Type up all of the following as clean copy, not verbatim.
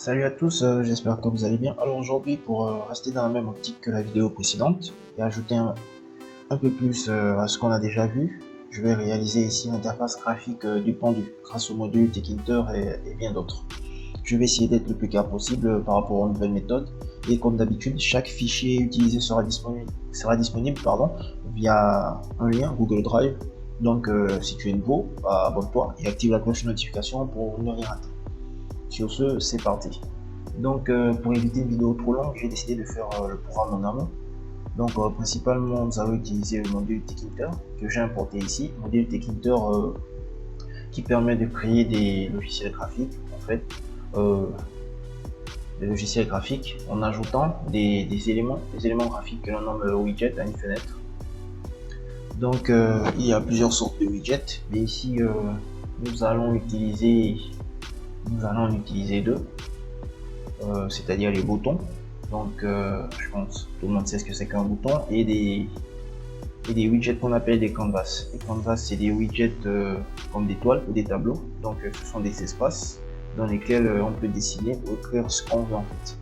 Salut à tous, j'espère que vous allez bien. Alors aujourd'hui, pour rester dans la même optique que la vidéo précédente et ajouter un peu plus à ce qu'on a déjà vu, je vais réaliser ici l'interface graphique du pendu grâce au module Tkinter et bien d'autres. Je vais essayer d'être le plus clair possible par rapport aux nouvelles méthodes et comme d'habitude, chaque fichier utilisé sera disponible via un lien Google Drive. Donc si tu es nouveau, abonne-toi et active la cloche de notification pour ne rien rater. Sur ce, c'est parti. Donc pour éviter une vidéo trop longue, j'ai décidé de faire le programme en amont. Donc principalement, nous allons utiliser le module Tkinter que j'ai importé ici. Module Tkinter qui permet de créer des logiciels graphiques, en fait, des logiciels graphiques en ajoutant des éléments graphiques que l'on nomme widget à une fenêtre. Donc il y a plusieurs sortes de widgets, mais ici nous allons utiliser deux. C'est-à-dire les boutons. Donc je pense que tout le monde sait ce que c'est qu'un bouton et des widgets qu'on appelle des canvas. Les canvas, c'est des widgets comme des toiles ou des tableaux. Donc ce sont des espaces dans lesquels on peut dessiner ou écrire ce qu'on veut en fait.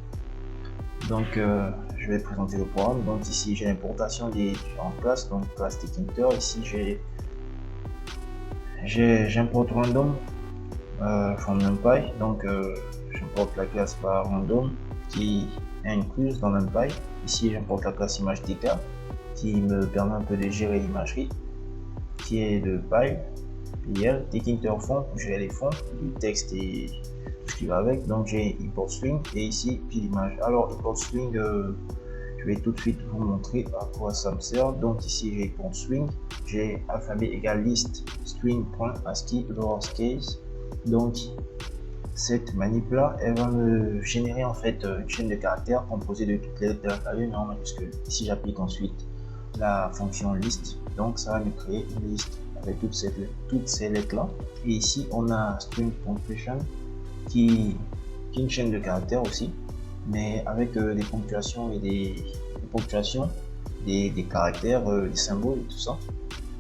Donc je vais présenter le programme. Donc ici j'ai l'importation des différentes classes. Donc classe Tkinter. Ici j'importe random from NumPy. Donc j'importe la classe par random qui est incluse dans NumPy. Ici j'importe la classe image TK qui me permet un peu de gérer l'imagerie, qui est de PL, Tkinter font pour gérer les fonds, du texte et tout ce qui va avec. Donc j'ai import string et ici puis l'image. Alors import string, je vais tout de suite vous montrer à quoi ça me sert. Donc ici j'ai import string, j'ai alphabet égale list string.ascii lowercase. Donc cette manip là, elle va me générer en fait une chaîne de caractères composée de toutes les lettres de l'alphabet mais en majuscule. Ici j'applique ensuite la fonction list, donc ça va me créer une liste avec toutes ces lettres là. Et ici on a string punctuation qui est une chaîne de caractères aussi, mais avec des ponctuations et des caractères, des symboles et tout ça.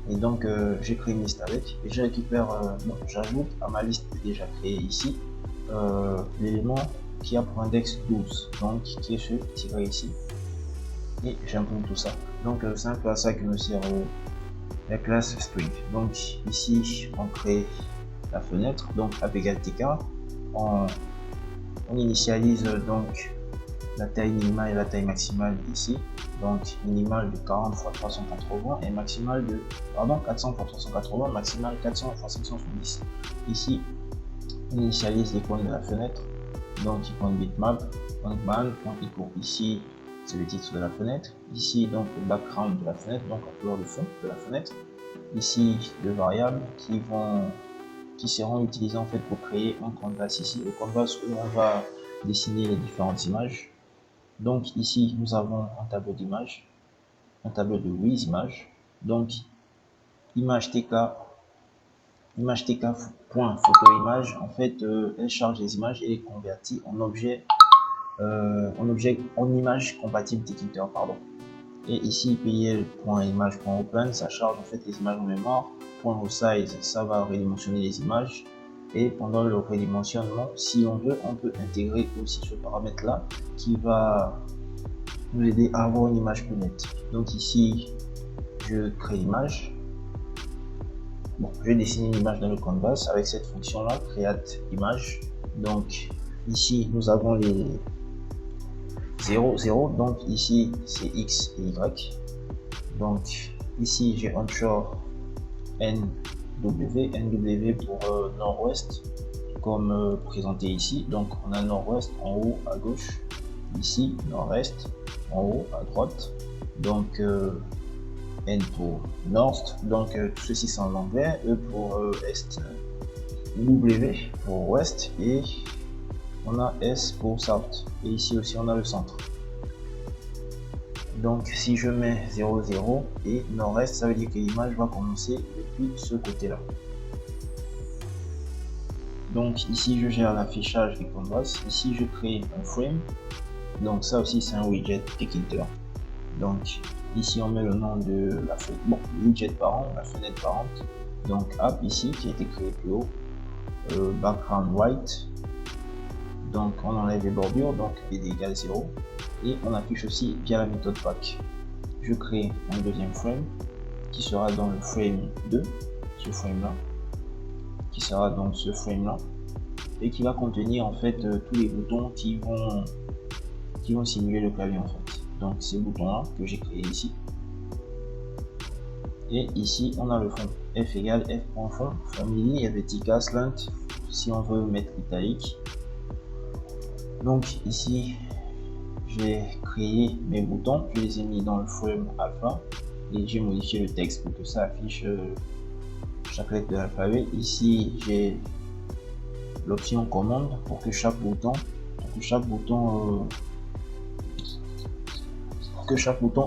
Et donc j'ai créé une liste avec et je récupère, j'ajoute à ma liste déjà créée ici l'élément qui a pour index 12, donc qui est ce tiré ici, et j'imprime tout ça. Donc c'est un peu à ça que me sert la classe string. Donc ici on crée la fenêtre, donc app égale tk, on initialise donc la taille minimale et la taille maximale ici, donc minimale de 40 x 380 et maximale de 400 x 380, maximale 400 x 570. Ici on initialise les points de la fenêtre, donc icône bitmap, .ban.echo. Ici c'est le titre de la fenêtre, ici donc le background de la fenêtre, donc la couleur de fond de la fenêtre, ici deux variables qui seront utilisées en fait pour créer un canvas, ici le canvas où on va dessiner les différentes images. Donc ici nous avons un tableau d'images, un tableau de 8 images, donc image tk.photo image, en fait elle charge les images et les convertit en objets en image compatible Tkinter, pardon. Et ici pl.image.open, ça charge en fait les images en mémoire. .resize, ça va redimensionner les images, et pendant le redimensionnement, si on veut, on peut intégrer aussi ce paramètre là qui va nous aider à avoir une image plus nette. Donc ici je crée l'image. Bon, je vais dessiner une image dans le canvas avec cette fonction là, create image. Donc ici nous avons les 0, 0, donc ici c'est x et y. Donc ici j'ai onshore NW pour nord-ouest comme présenté ici. Donc on a nord-ouest en haut à gauche, ici nord-est en haut à droite. Donc N pour north, donc tout ceci c'est en anglais, E pour est, W pour ouest et on a S pour south, et ici aussi on a le centre. Donc si je mets 0 0 et nord-est, ça veut dire que l'image va commencer depuis ce côté là. Donc ici je gère l'affichage du canvas, ici je crée un frame, donc ça aussi c'est un widget Tkinter. Donc ici on met le nom de la fenêtre, bon, widget parent, la fenêtre parente, donc app ici qui a été créé plus haut, background white, Donc on enlève les bordures, donc BD égale 0, et on affiche aussi via la méthode pack. Je crée un deuxième frame qui sera dans le frame 2, ce frame là, qui sera dans ce frame là, et qui va contenir en fait tous les boutons qui vont simuler le clavier en fait. Donc ces boutons là que j'ai créé ici, et ici on a le fond f égale f.fond, family et vertical slant si on veut mettre italique. Donc ici j'ai créé mes boutons, je les ai mis dans le frame alpha et j'ai modifié le texte pour que ça affiche chaque lettre de l'alphabet. Ici j'ai l'option commande pour que chaque bouton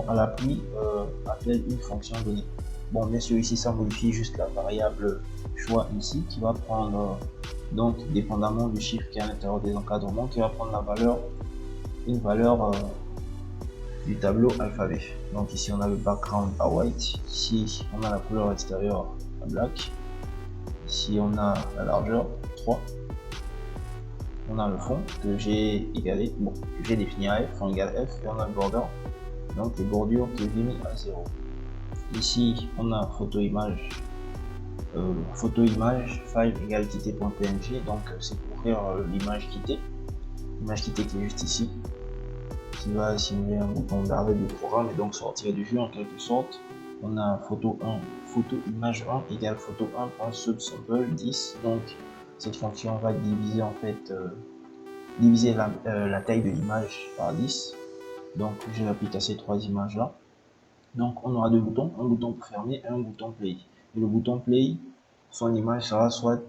à l'appui appelle une fonction donnée. Bon, bien sûr ici ça modifie juste la variable choix ici qui va prendre donc dépendamment du chiffre qui est à l'intérieur des encadrements, qui va prendre une valeur du tableau alphabet. Donc ici on a le background à white, ici on a la couleur extérieure à black, ici on a la largeur 3, on a le fond que j'ai égalé, bon j'ai défini à f, fond égale f, et on a le border, donc les bordures que j'ai mis à 0. Ici on a photo image file égale quitter.png, donc c'est pour ouvrir l'image quitter qui est juste ici, qui va simuler un bouton d'arrêt du programme et donc sortir du jeu en quelque sorte. On a photo image 1 égale photo 1.subsample 10, donc cette fonction va diviser en fait diviser la taille de l'image par 10. Donc je l'applique à ces trois images là. Donc on aura deux boutons, un bouton pour fermer et un bouton play. Et le bouton play, son image sera soit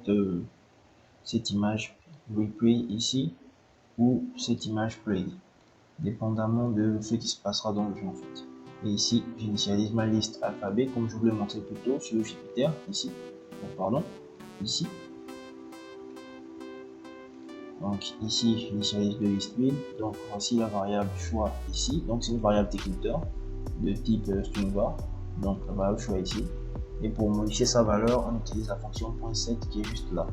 cette image replay ici ou cette image play, dépendamment de ce qui se passera dans le jeu en fait. Et ici j'initialise ma liste alphabet comme je vous l'ai montré plus tôt sur Jupyter ici. Ici. Donc ici j'initialise de list build, donc voici la variable choix ici, donc c'est une variable décrypteur de type string var, donc la variable choix ici, et pour modifier sa valeur on utilise la fonction .set qui est juste là.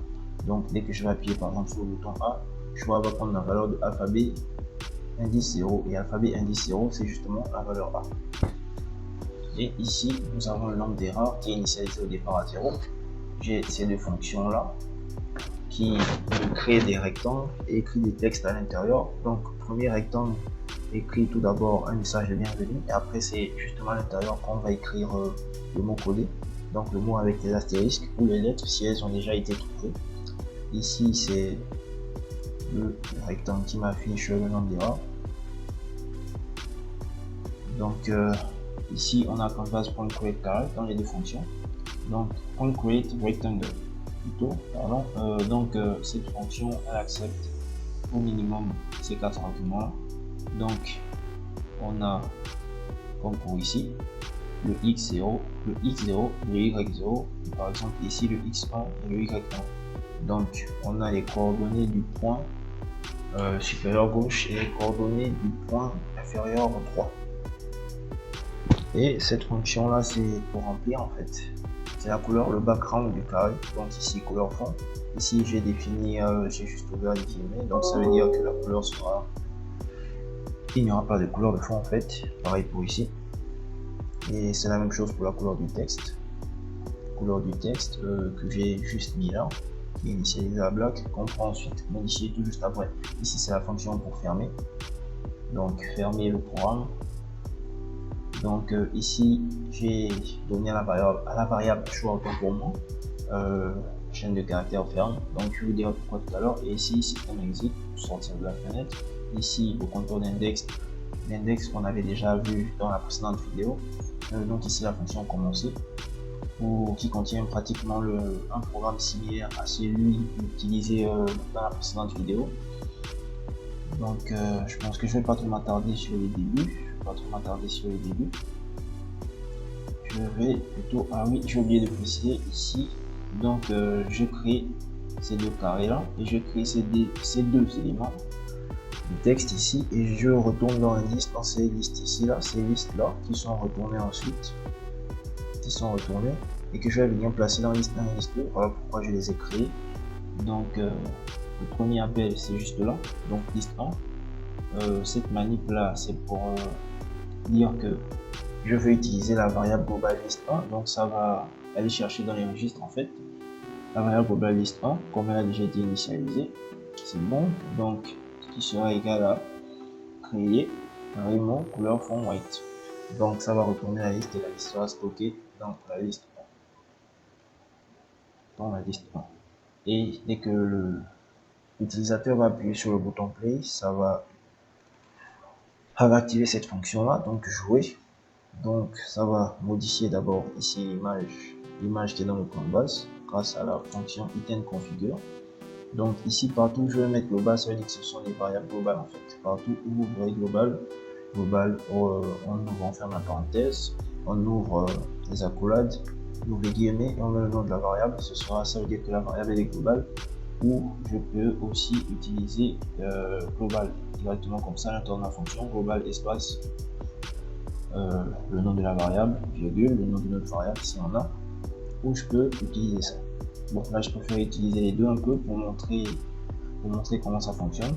Donc dès que je vais appuyer par exemple sur le bouton A, choix va prendre la valeur de alphabet indice 0, et alphabet indice 0 c'est justement la valeur A. Et ici nous avons le nombre d'erreurs qui est initialisé au départ à 0. J'ai ces deux fonctions là qui crée des rectangles et écrit des textes à l'intérieur. Donc premier rectangle écrit tout d'abord un message de bienvenue, et après c'est justement à l'intérieur qu'on va écrire le mot codé, donc le mot avec les astérisques ou les lettres si elles ont déjà été trouvées. Ici c'est le rectangle qui m'affiche le nombre d'erreurs. Donc ici on a canvas.create carré dans les deux fonctions, donc create rectangle plutôt, pardon. Donc cette fonction elle accepte au minimum ces quatre arguments. Donc on a comme pour ici le x0, le x0, le y0, et par exemple ici le x1 et le y1. Donc on a les coordonnées du point supérieur gauche et les coordonnées du point inférieur droit. Et cette fonction là c'est pour remplir en fait, c'est la couleur, le background du carré, donc ici couleur fond. Ici j'ai défini, j'ai juste ouvert les guillemets, donc ça veut dire que la couleur sera, il n'y aura pas de couleur de fond en fait, pareil pour ici. Et c'est la même chose pour la couleur du texte, que j'ai juste mis là, qui est initialisé à black, qu'on prend ensuite modifier tout juste après. Ici c'est la fonction pour fermer, donc fermer le programme. Donc ici j'ai donné à la variable choix autant pour moi chaîne de caractères ferme, donc je vous dirai pourquoi tout à l'heure. Et ici système exit pour sortir de la fenêtre. Ici le contour d'index, l'index qu'on avait déjà vu dans la précédente vidéo. Donc ici la fonction commencer qui contient pratiquement un programme similaire à celui utilisé dans la précédente vidéo. Donc je pense que je vais pas trop m'attarder sur les débuts. Je vais plutôt, ah oui, j'ai oublié de préciser ici. Donc je crée ces deux carrés là et je crée ces deux éléments du texte ici, et je retourne dans l'indice dans ces listes ici là, ces listes là qui sont retournées ensuite, et que je vais venir placer dans liste 1 et liste 2. Voilà pourquoi je les ai créés. Donc Le premier appel, c'est juste là, donc liste 1. Cette manip là, c'est pour dire que je veux utiliser la variable globale liste 1, donc ça va aller chercher dans les registres en fait la variable globale liste 1, comme elle a déjà été initialisée, c'est bon, donc ce qui sera égal à créer Raymond couleur fond white. Donc ça va retourner la liste et la liste sera stockée dans la liste 1. Dans la liste 1. Et dès que l'utilisateur va appuyer sur le bouton play, ça va activer cette fonction là, donc jouer. Donc ça va modifier d'abord ici l'image qui est dans le plan de base grâce à la fonction item configure. Donc ici partout je vais mettre global, ça veut dire que ce sont des variables globales en fait. Partout où vous voyez global, on ouvre, on ferme la parenthèse, on ouvre les accolades, on ouvre les guillemets et on met le nom de la variable. Ce sera, ça veut dire que la variable est globale. Ou je peux aussi utiliser global directement comme ça à l'intérieur de la fonction global espace le nom de la variable, virgule, le nom de notre variable si on a, ou je peux utiliser ça. Bon là je préfère utiliser les deux un peu pour montrer comment ça fonctionne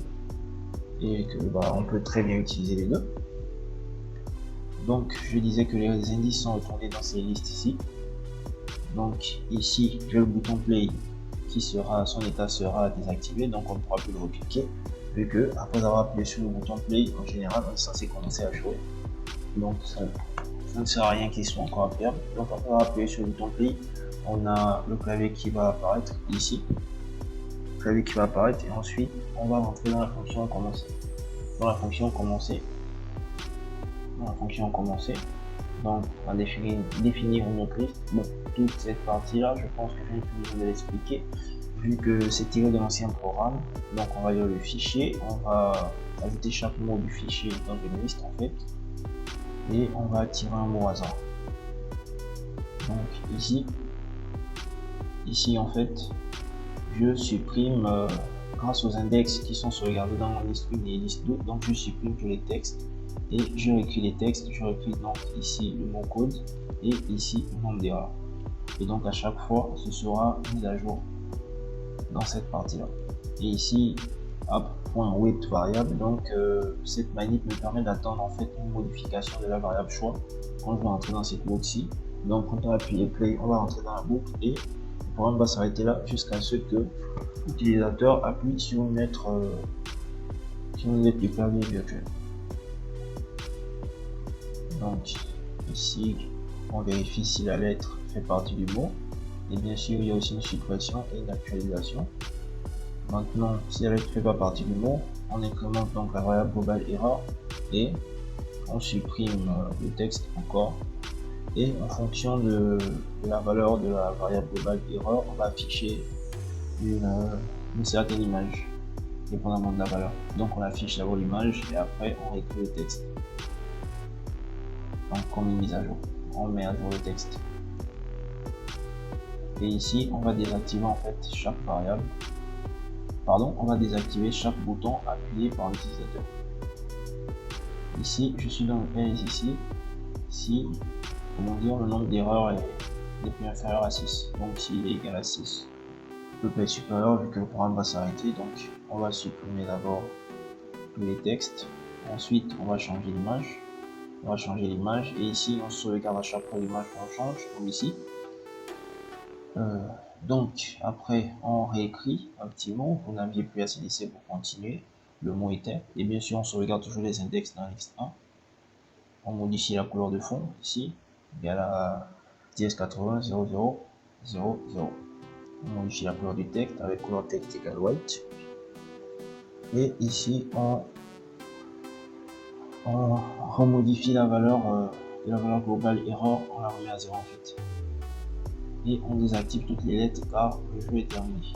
et que on peut très bien utiliser les deux. Donc je disais que les indices sont retournés dans ces listes ici. Donc ici j'ai le bouton play qui sera, son état sera désactivé, donc on ne pourra plus le recliquer vu que après avoir appuyé sur le bouton play en général on est censé commencer à jouer. Donc ça ne sert à rien qu'il soit encore appuyable. Donc après avoir appuyé sur le bouton play, on a le clavier qui va apparaître ici, le clavier qui va apparaître, et ensuite on va rentrer dans la fonction commencer. Dans la fonction commencer, donc on va définir une autre liste. Bon, toute cette partie là, je pense que je vais plus de l'expliquer vu que c'est tiré de l'ancien programme. Donc on va lire le fichier, on va ajouter chaque mot du fichier dans une liste en fait, et on va tirer un mot hasard. Donc ici en fait je supprime grâce aux index qui sont sauvegardés dans la liste 1 et liste 2, donc je supprime tous les textes et je réécris les textes. Je réécris donc ici le mot code et ici le nombre d'erreurs, et donc à chaque fois ce sera mis à jour dans cette partie là. Et ici app.wait variable, donc cette manip me permet d'attendre en fait une modification de la variable choix quand je vais entrer dans cette boucle ci. Donc quand on va appuyer play, on va rentrer dans la boucle et le programme va s'arrêter là jusqu'à ce que l'utilisateur appuie sur une lettre du clavier virtuel. Donc ici on vérifie si la lettre fait partie du mot, et bien sûr il y a aussi une suppression et une actualisation. Maintenant si la lettre ne fait pas partie du mot, on incrémente donc la variable globale erreur et on supprime le texte encore, et en fonction de la valeur de la variable globale erreur, on va afficher une certaine image dépendamment de la valeur. Donc on affiche d'abord l'image et après on réécrit le texte. Donc comme une mise à jour, on met à jour le texte. Et ici on va désactiver en fait chaque variable, on va désactiver chaque bouton appuyé par l'utilisateur. Ici je suis dans le else ici, si comment dire, le nombre d'erreurs est plus inférieur à 6, donc s'il est égal à 6, le peut être supérieur vu que le programme va s'arrêter. Donc on va supprimer d'abord tous les textes, ensuite on va changer l'image, et ici on sauvegarde à chaque fois l'image qu'on change, comme ici. Donc après on réécrit un petit mot, vous n'aviez plus à se laisser pour continuer, le mot était, et bien sûr on sauvegarde toujours les index dans liste 1. On modifie la couleur de fond ici, bien la 1080 00 00. On modifie la couleur du texte avec couleur texte égale white, et ici on remodifie la valeur globale erreur, on la remet à 0 en fait, et on désactive toutes les lettres car le jeu est terminé.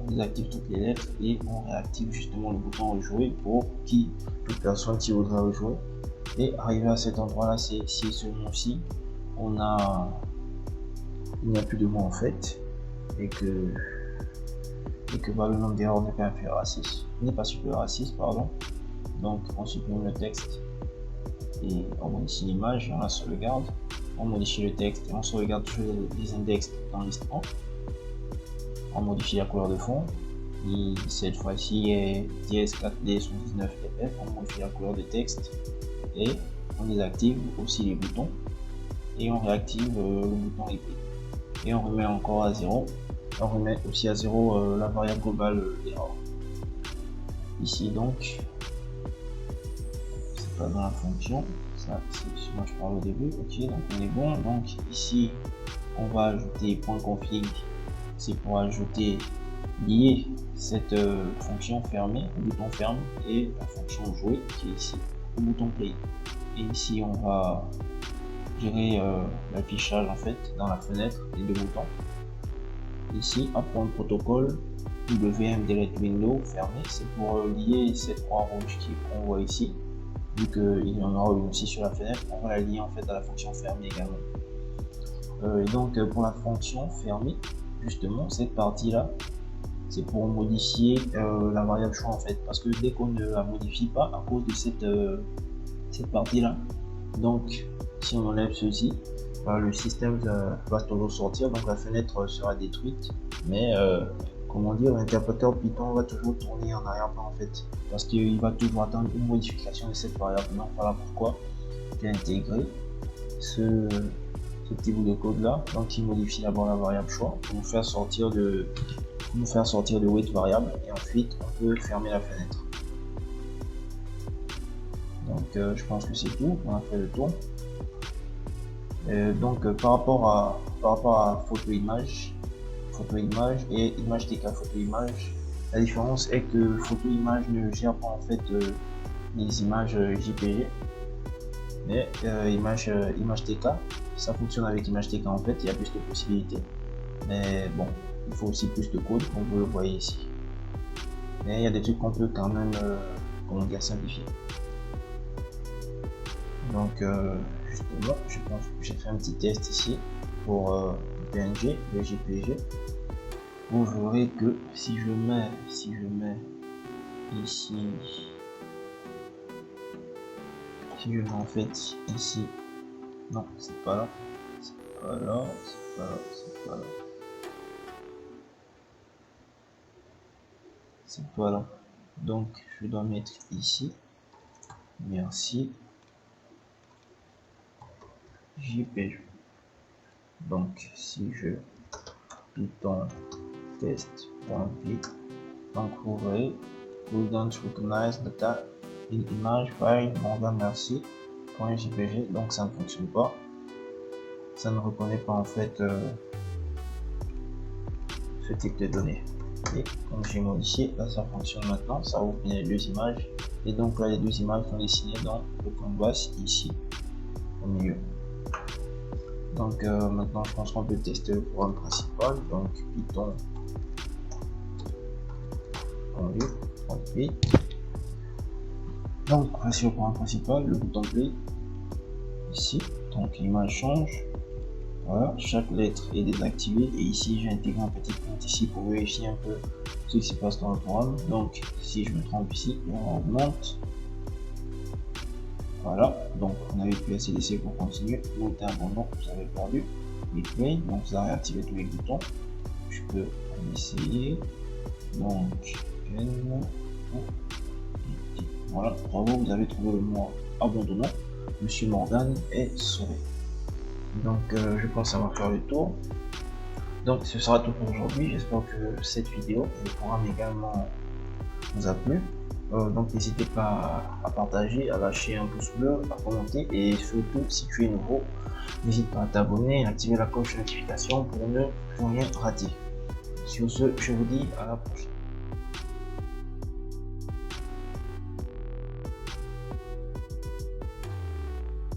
On désactive toutes les lettres et on réactive justement le bouton rejouer pour toute personne qui voudra rejouer. Et arrivé à cet endroit là, c'est si ce mot-ci il n'y a plus de mots en fait, et que le nombre d'erreurs n'est pas inférieur à 6, n'est pas supérieur à 6 pardon. Donc on supprime le texte et on modifie l'image, on la sauvegarde, on modifie le texte et on sauvegarde toujours les index dans liste 1. On modifie la couleur de fond. Et cette fois-ci est DS4D119FF. On modifie la couleur de texte et on désactive aussi les boutons et on réactive le bouton replay. Et on remet encore à 0. On remet aussi à 0 la variable globale error. Ici donc, c'est pas dans la fonction, ça c'est ce dont je parle au début. Ok, donc on est bon. Donc ici on va ajouter .config, c'est pour ajouter, lier cette fonction fermée au bouton ferme et la fonction jouer qui est ici au bouton play. Et ici on va gérer l'affichage en fait dans la fenêtre des deux boutons. Ici point protocole WM delete window fermé, c'est pour lier cette croix rouge qu'on voit ici. Vu qu'il y en aura une aussi sur la fenêtre, on va la lier en fait à la fonction fermée également. Et donc pour la fonction fermée, justement cette partie là, c'est pour modifier la variable choix en fait, parce que dès qu'on ne la modifie pas à cause de cette partie là, donc si on enlève ceci, le système va toujours sortir, donc la fenêtre sera détruite, mais comment dire, l'interpréteur Python va toujours tourner en arrière-plan en fait, parce qu'il va toujours attendre une modification de cette variable. Donc voilà pourquoi j'ai intégré ce petit bout de code là, donc il modifie d'abord la variable choix pour nous faire sortir de wait variable, et ensuite on peut fermer la fenêtre. Donc je pense que c'est tout, on a fait le tour. Donc par rapport à photo image et image TK photo image, la différence est que photo image ne gère pas en fait les images JPG, mais image TK ça fonctionne avec image TK en fait, il y a plus de possibilités, mais bon, il faut aussi plus de code comme vous le voyez ici, mais il y a des trucs qu'on peut quand même comment dire, simplifier. Donc justement, je pense que j'ai fait un petit test ici pour PNG, le JPG. Vous verrez que si je mets ici, si je mets en fait ici, non c'est pas là, c'est pas là, c'est pas là, c'est pas là, c'est pas là, donc je dois mettre ici, merci, JPG. Donc si je Python test.py, donc vous voyez we don't recognize data in image file Morgan merci .jpg, donc ça ne fonctionne pas, ça ne reconnaît pas en fait ce type de données. Et comme j'ai modifié, là ça fonctionne maintenant, ça ouvre bien les deux images, et donc là les deux images sont dessinées dans le canvas ici au milieu. Donc maintenant je pense qu'on peut tester le programme principal, donc Python .py. Donc voici le programme principal, le bouton play ici, donc l'image change, voilà, chaque lettre est désactivée, et ici j'ai intégré un petit point ici pour vérifier un peu ce qui se passe dans le programme. Donc si je me trompe ici, on augmente. Voilà, donc on avait pu ACDC pour continuer, monter un abandon, vous avez perdu, replay, donc vous avez activé tous les boutons, je peux essayer, donc voilà, bravo, vous avez trouvé le mot abandonnant, Monsieur Morgan est sauvé. Donc je pense que ça va faire le tour, donc ce sera tout pour aujourd'hui, j'espère que cette vidéo et le programme également vous a plu. Donc n'hésitez pas à partager, à lâcher un pouce bleu, à commenter, et surtout si tu es nouveau, n'hésite pas à t'abonner et activer la cloche de notification pour ne rien rater. Sur ce, je vous dis à la prochaine.